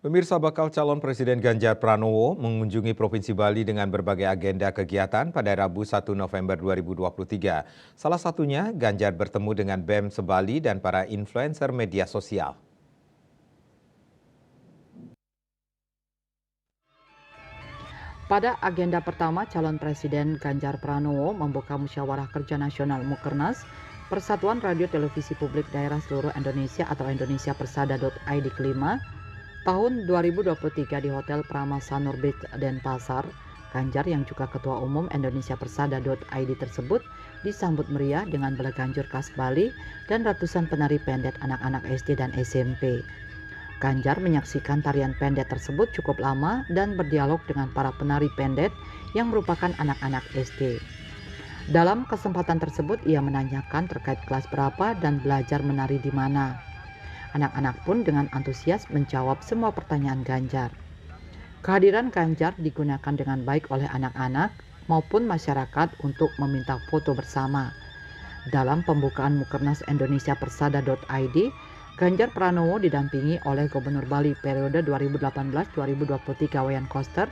Pemirsa, bakal calon Presiden Ganjar Pranowo mengunjungi Provinsi Bali dengan berbagai agenda kegiatan pada Rabu 1 November 2023. Salah satunya Ganjar bertemu dengan BEM Sebali dan para influencer media sosial. Pada agenda pertama, calon Presiden Ganjar Pranowo membuka musyawarah kerja nasional Mukernas, Persatuan Radio Televisi Publik Daerah Seluruh Indonesia atau Indonesia Persada.id kelima, tahun 2023 di Hotel Prama Sanur Beach, Denpasar. Ganjar yang juga Ketua Umum Indonesia Persada.id tersebut disambut meriah dengan belaganjur khas Bali dan ratusan penari pendet anak-anak SD dan SMP. Ganjar menyaksikan tarian pendet tersebut cukup lama dan berdialog dengan para penari pendet yang merupakan anak-anak SD. Dalam kesempatan tersebut ia menanyakan terkait kelas berapa dan belajar menari di mana. Anak-anak pun dengan antusias menjawab semua pertanyaan Ganjar. Kehadiran Ganjar digunakan dengan baik oleh anak-anak maupun masyarakat untuk meminta foto bersama. Dalam pembukaan Mukernas Indonesia Persada.id, Ganjar Pranowo didampingi oleh Gubernur Bali periode 2018-2023 Wayan Koster,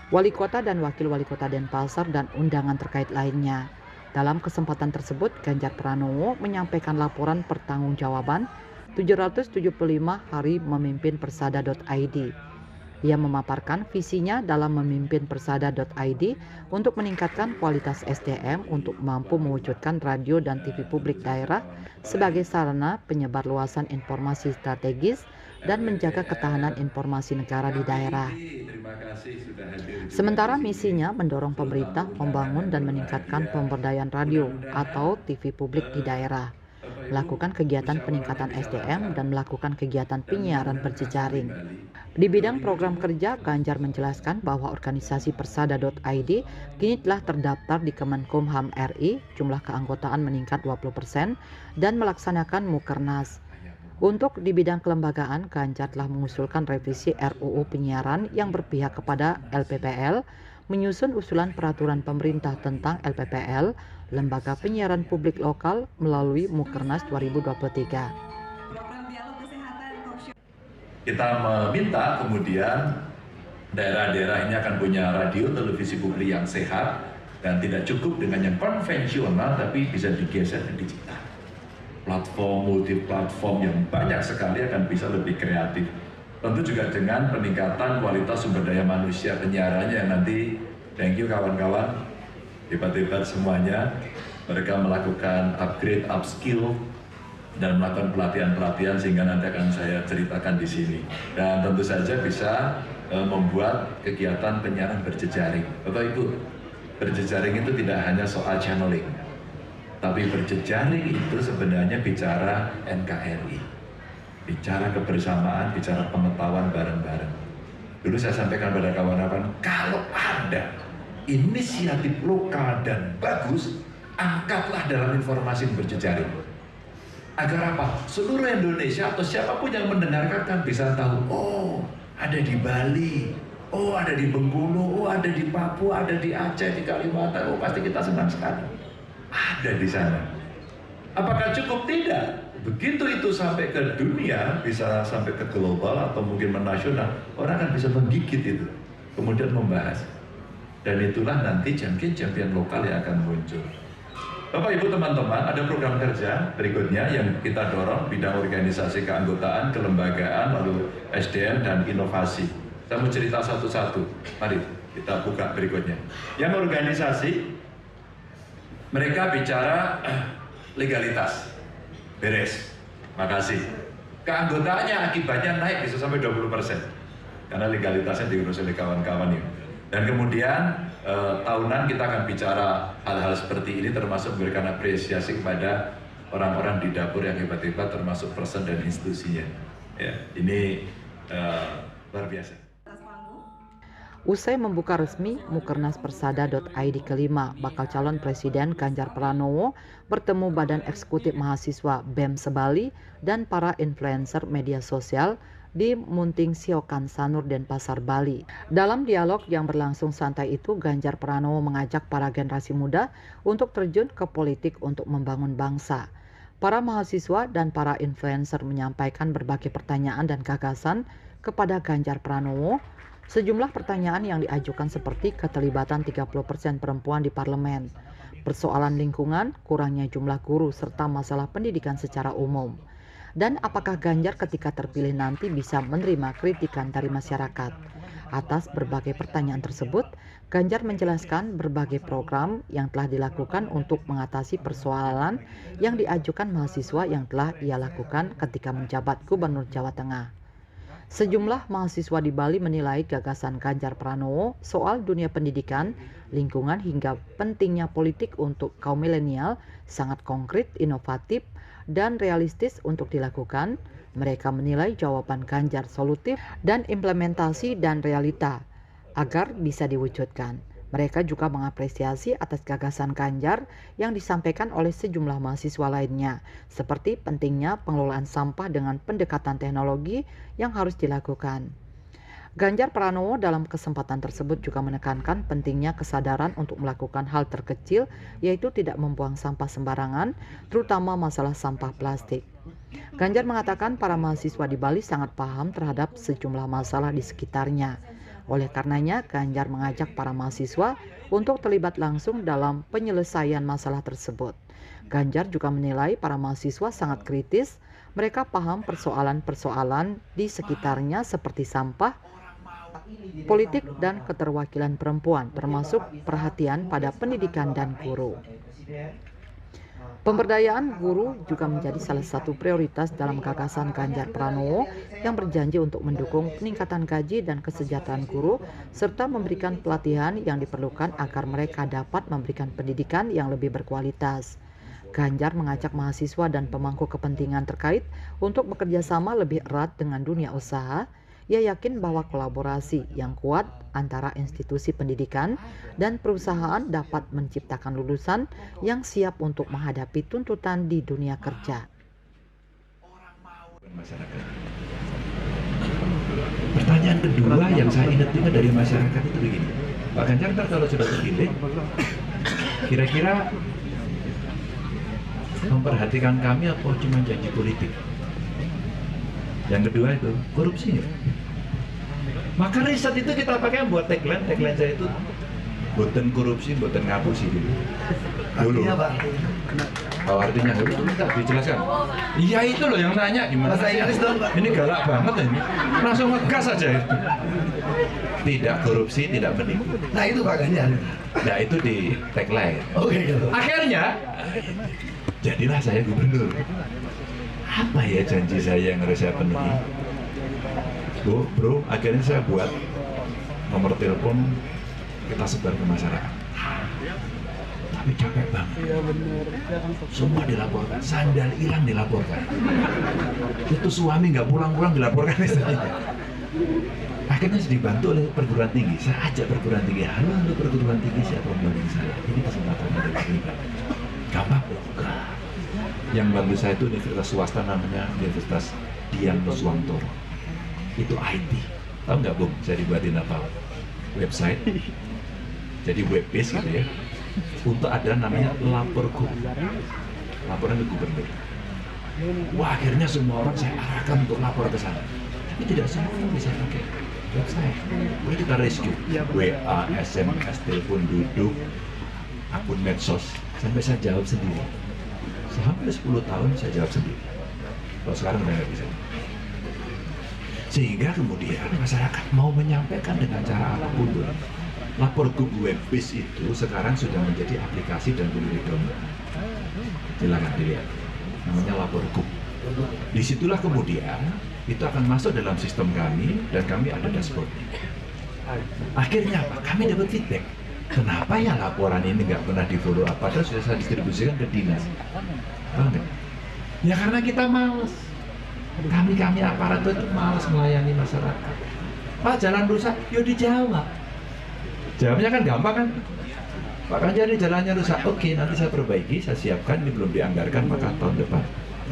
Wali Kota dan Wakil Wali Kota Denpasar dan undangan terkait lainnya. Dalam kesempatan tersebut, Ganjar Pranowo menyampaikan laporan pertanggungjawaban 775 hari memimpin Persada.id. Ia memaparkan visinya dalam memimpin Persada.id untuk meningkatkan kualitas SDM untuk mampu mewujudkan radio dan TV publik daerah sebagai sarana penyebar luasan informasi strategis dan menjaga ketahanan informasi negara di daerah. Sementara misinya mendorong pemerintah membangun dan meningkatkan pemberdayaan radio atau TV publik di daerah, melakukan kegiatan peningkatan SDM dan melakukan kegiatan penyiaran berjejaring. Di bidang program kerja, Ganjar menjelaskan bahwa organisasi Persada.id kini telah terdaftar di Kemenkumham RI, jumlah keanggotaan meningkat 20% dan melaksanakan Mukernas. Untuk di bidang kelembagaan, Ganjar telah mengusulkan revisi RUU penyiaran yang berpihak kepada LPPL, menyusun usulan peraturan pemerintah tentang LPPL, Lembaga Penyiaran Publik Lokal melalui Mukernas 2023. Kita meminta kemudian daerah-daerah ini akan punya radio televisi publik yang sehat dan tidak cukup dengan yang konvensional tapi bisa digeser ke digital. Platform, multi platform yang banyak sekali akan bisa lebih kreatif. Tentu juga dengan peningkatan kualitas sumber daya manusia penyiarannya yang nanti, thank you kawan-kawan, hebat-hebat semuanya, mereka melakukan upgrade, upskill, dan melakukan pelatihan-pelatihan sehingga nanti akan saya ceritakan di sini. Dan tentu saja bisa membuat kegiatan penyiaran berjejaring. Bapak Ibu, berjejaring itu tidak hanya soal channeling, tapi berjejaring itu sebenarnya bicara NKRI, bicara kebersamaan, bicara pengetahuan bareng-bareng. Dulu saya sampaikan pada kawan-kawan, kalau ada inisiatif lokal dan bagus, angkatlah dalam informasi berjejaring. Agar apa? Seluruh Indonesia atau siapapun yang mendengarkan bisa tahu, oh ada di Bali, oh ada di Bengkulu, oh ada di Papua, ada di Aceh, di Kalimantan, oh pasti kita senang sekali. Ada di sana. Apakah cukup? Tidak. Begitu itu sampai ke dunia, bisa sampai ke global atau mungkin menasional, orang akan bisa menggigit itu, kemudian membahas. Dan itulah nanti champion-champion lokal yang akan muncul. Bapak Ibu teman-teman, ada program kerja berikutnya yang kita dorong, bidang organisasi keanggotaan, kelembagaan, lalu SDM dan inovasi. Saya mau cerita satu-satu. Mari kita buka berikutnya. Yang organisasi, mereka bicara legalitas. Beres. Makasih. Keanggotaannya akibatnya naik bisa sampai 20%. Karena legalitasnya diurus oleh kawan-kawan ini. Dan kemudian tahunan kita akan bicara hal-hal seperti ini, termasuk memberikan apresiasi kepada orang-orang di dapur yang hebat-hebat, termasuk person dan institusinya. Ya, ini luar biasa. Usai membuka resmi Mukernas Persada.id kelima, bakal calon Presiden Ganjar Pranowo bertemu Badan Eksekutif Mahasiswa BEM Sebali dan para influencer media sosial di Munting Siokan Sanur Denpasar, Bali. Dalam dialog yang berlangsung santai itu, Ganjar Pranowo mengajak para generasi muda untuk terjun ke politik untuk membangun bangsa. Para mahasiswa dan para influencer menyampaikan berbagai pertanyaan dan gagasan kepada Ganjar Pranowo sejumlah pertanyaan yang diajukan seperti keterlibatan 30% perempuan di parlemen, persoalan lingkungan, kurangnya jumlah guru, serta masalah pendidikan secara umum. Dan apakah Ganjar ketika terpilih nanti bisa menerima kritikan dari masyarakat? Atas berbagai pertanyaan tersebut, Ganjar menjelaskan berbagai program yang telah dilakukan untuk mengatasi persoalan yang diajukan mahasiswa yang telah ia lakukan ketika menjabat Gubernur Jawa Tengah. Sejumlah mahasiswa di Bali menilai gagasan Ganjar Pranowo soal dunia pendidikan, lingkungan hingga pentingnya politik untuk kaum milenial sangat konkret, inovatif, dan realistis untuk dilakukan. Mereka menilai jawaban Ganjar solutif dan implementasi dan realita agar bisa diwujudkan. Mereka juga mengapresiasi atas gagasan Ganjar yang disampaikan oleh sejumlah mahasiswa lainnya, seperti pentingnya pengelolaan sampah dengan pendekatan teknologi yang harus dilakukan. Ganjar Pranowo dalam kesempatan tersebut juga menekankan pentingnya kesadaran untuk melakukan hal terkecil, yaitu tidak membuang sampah sembarangan, terutama masalah sampah plastik. Ganjar mengatakan para mahasiswa di Bali sangat paham terhadap sejumlah masalah di sekitarnya. Oleh karenanya, Ganjar mengajak para mahasiswa untuk terlibat langsung dalam penyelesaian masalah tersebut. Ganjar juga menilai para mahasiswa sangat kritis, mereka paham persoalan-persoalan di sekitarnya seperti sampah, politik, dan keterwakilan perempuan, termasuk perhatian pada pendidikan dan guru. Pemberdayaan guru juga menjadi salah satu prioritas dalam gagasan Ganjar Pranowo yang berjanji untuk mendukung peningkatan gaji dan kesejahteraan guru serta memberikan pelatihan yang diperlukan agar mereka dapat memberikan pendidikan yang lebih berkualitas. Ganjar mengajak mahasiswa dan pemangku kepentingan terkait untuk bekerja sama lebih erat dengan dunia usaha. Ia yakin bahwa kolaborasi yang kuat antara institusi pendidikan dan perusahaan dapat menciptakan lulusan yang siap untuk menghadapi tuntutan di dunia kerja. Pertanyaan kedua yang saya ingat dari masyarakat itu begini, Pak Ganjar kalau sudah terpilih, kira-kira memperhatikan kami apa cuma janji politik? Yang kedua itu korupsi nggak? Maka riset itu kita pakai buat tagline saya itu boten korupsi, boten ngapusi dulu. Artinya Pak? Oh, artinya itu minta dijelaskan. Iya itu loh yang nanya gimana? Bahasa Inggris dong Pak. Ini galak banget ini. Langsung ngegas aja itu. Tidak korupsi, tidak menipu. Nah itu Pak Ganjar. Nah itu di tagline. Oke. Akhirnya jadilah saya gubernur. Apa ya janji saya yang harus saya penuhi? Bro, akhirnya saya buat nomor telepon, kita sebar ke masyarakat. Tapi capek banget. Semua dilaporkan, sandal hilang dilaporkan. Itu suami nggak pulang-pulang dilaporkan istrinya. Akhirnya dibantu oleh perguruan tinggi. Saya ajak perguruan tinggi, halo untuk perguruan tinggi siapa membantu saya? Ini kesempatan dari Pak Ganjar. Gampang enggak. Yang bantu saya itu universitas swasta namanya Universitas Dian Nuswantoro. Itu IT. Tahu nggak Bung, saya dibuatin apa? Website. Jadi web base gitu ya. Untuk ada namanya Laporgo. Laporan ke gubernur. Wah, akhirnya semua orang saya arahkan untuk lapor ke sana. Tapi tidak semua bisa pakai website. Boleh kita rescue. WA, SMS, telepon duduk, akun medsos. Sampai saya jawab sendiri. Sampai 10 tahun saya jawab sendiri. Kalau sekarang udah nggak bisa. Sehingga kemudian masyarakat mau menyampaikan dengan cara apapun. Laporgo web base itu sekarang sudah menjadi aplikasi dan boleh di-download. Silakan dilihat. Namanya Laporgo. Disitulah kemudian itu akan masuk dalam sistem kami dan kami ada dashboard. Akhirnya apa? Kami dapat feedback. Kenapa ya laporan ini nggak pernah di-follow up? Padahal sudah saya distribusikan ke dinas. Tahu nggak? Ya karena kita malas. Kami aparat itu malas melayani masyarakat. Pak, jalan rusak, yuk dijawab. Jawabnya kan gampang kan? Pak Ganjar ini jalannya rusak, oke nanti saya perbaiki, saya siapkan, ini belum dianggarkan maka tahun depan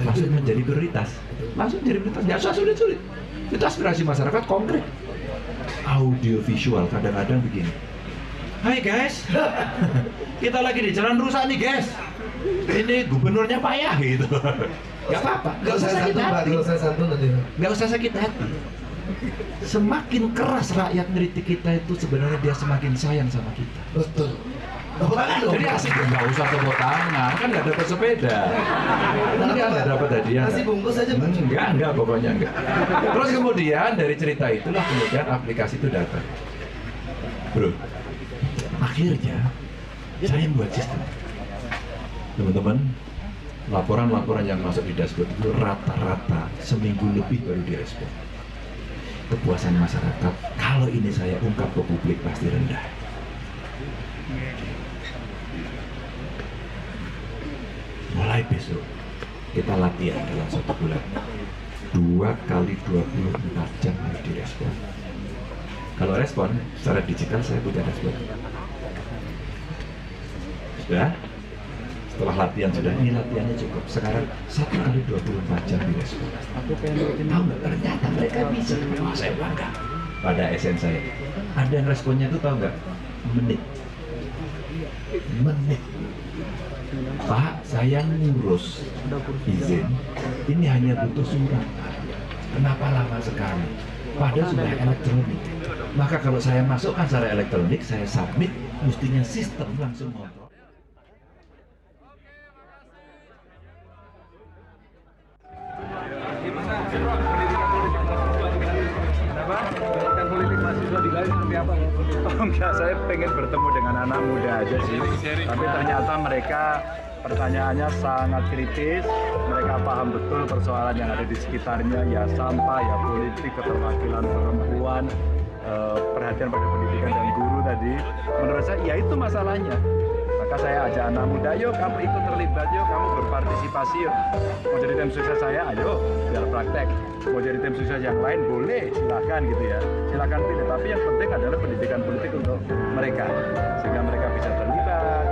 langsung menjadi prioritas. Langsung jadi prioritas, nggak usah sulit-sulit. Itu aspirasi masyarakat konkret. Audio visual kadang-kadang begini. Hai guys, kita lagi di jalan rusak nih guys. Ini gubernurnya payah gitu. Gak apa-apa, gak usah sakit hati. Gak usah santun nanti. Gak usah sakit hati. Semakin keras rakyat ngeritik kita itu sebenarnya dia semakin sayang sama kita. Betul. Tepuk tangan dong. Jadi asik nggak usah tepuk tangan, kan nggak dapat sepeda, nggak dapat hadiah. Nasi bungkus aja Pak. Enggak, pokoknya enggak. Terus kemudian dari cerita itulah kemudian aplikasi itu datang. Bro, akhirnya saya buat sistem. Teman-teman, laporan-laporan yang masuk di dashboard itu rata-rata seminggu lebih baru direspon. Kepuasan masyarakat, kalau ini saya ungkap ke publik pasti rendah. Mulai besok kita latihan dalam 1 bulan 2 kali 24 jam harus direspon. Kalau respon secara digital saya punya dashboard. Sudah? Setelah latihan sudah, ini latihannya cukup. Sekarang 1 kali 24 jam direspon. Tahu nggak? Ternyata mereka bisa. Wah, saya bangga pada SN saya. Ada yang responnya itu tahu nggak? Menit. Pak, saya ngurus izin. Ini hanya butuh surat. Kenapa lama sekali? Padahal sudah elektronik. Maka kalau saya masukkan secara elektronik, saya submit, mestinya sistem langsung kontrol. Pendidikan politik mahasiswa di Bali seperti apa? Oh enggak, saya pengen bertemu dengan anak muda aja sih. Tapi ternyata mereka pertanyaannya sangat kritis. Mereka paham betul persoalan yang ada di sekitarnya, ya sampah, ya politik, keterwakilan perempuan, perhatian pada pendidikan dan guru tadi. Menurut saya, ya itu masalahnya. Maka saya ajak anak muda, yuk kamu ikut terlibat, yuk kamu berpartisipasi, yuk. Mau jadi tim sukses saya, ayo biar praktek. Mau jadi tim sukses yang lain, boleh, silakan gitu ya. Silakan pilih, tapi yang penting adalah pendidikan politik untuk mereka. Sehingga mereka bisa terlibat,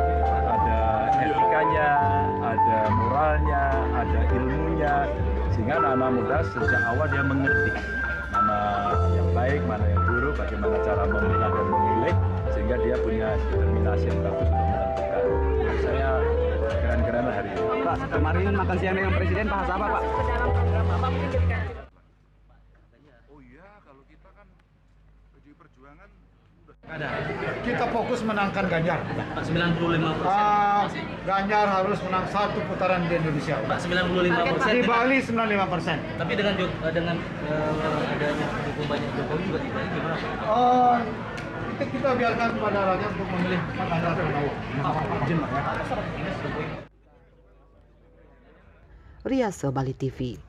ada etikanya, ada moralnya, ada ilmunya. Sehingga anak-anak muda sejak awal dia mengerti mana yang baik, mana yang buruk, bagaimana cara memilah dan memilih. Sehingga dia punya determinasi yang bagus untuk menentukan. Saya keren-keren hari ini. Pak, kemarin makan siang dengan Presiden bahas apa Pak? Oh iya, kalau kita kan PDI Perjuangan Kita fokus menangkan Ganjar. Pak, 95%. Ganjar harus menang 1 putaran di Indonesia. Pak, 95%. Di Bali 95%. Tapi dengan adanya pendukung banyak Jokowi juga di Bali gimana Pak? Kita biarkan kepada rakyat untuk memilih Ganjar Pranowo. Riase Bali TV.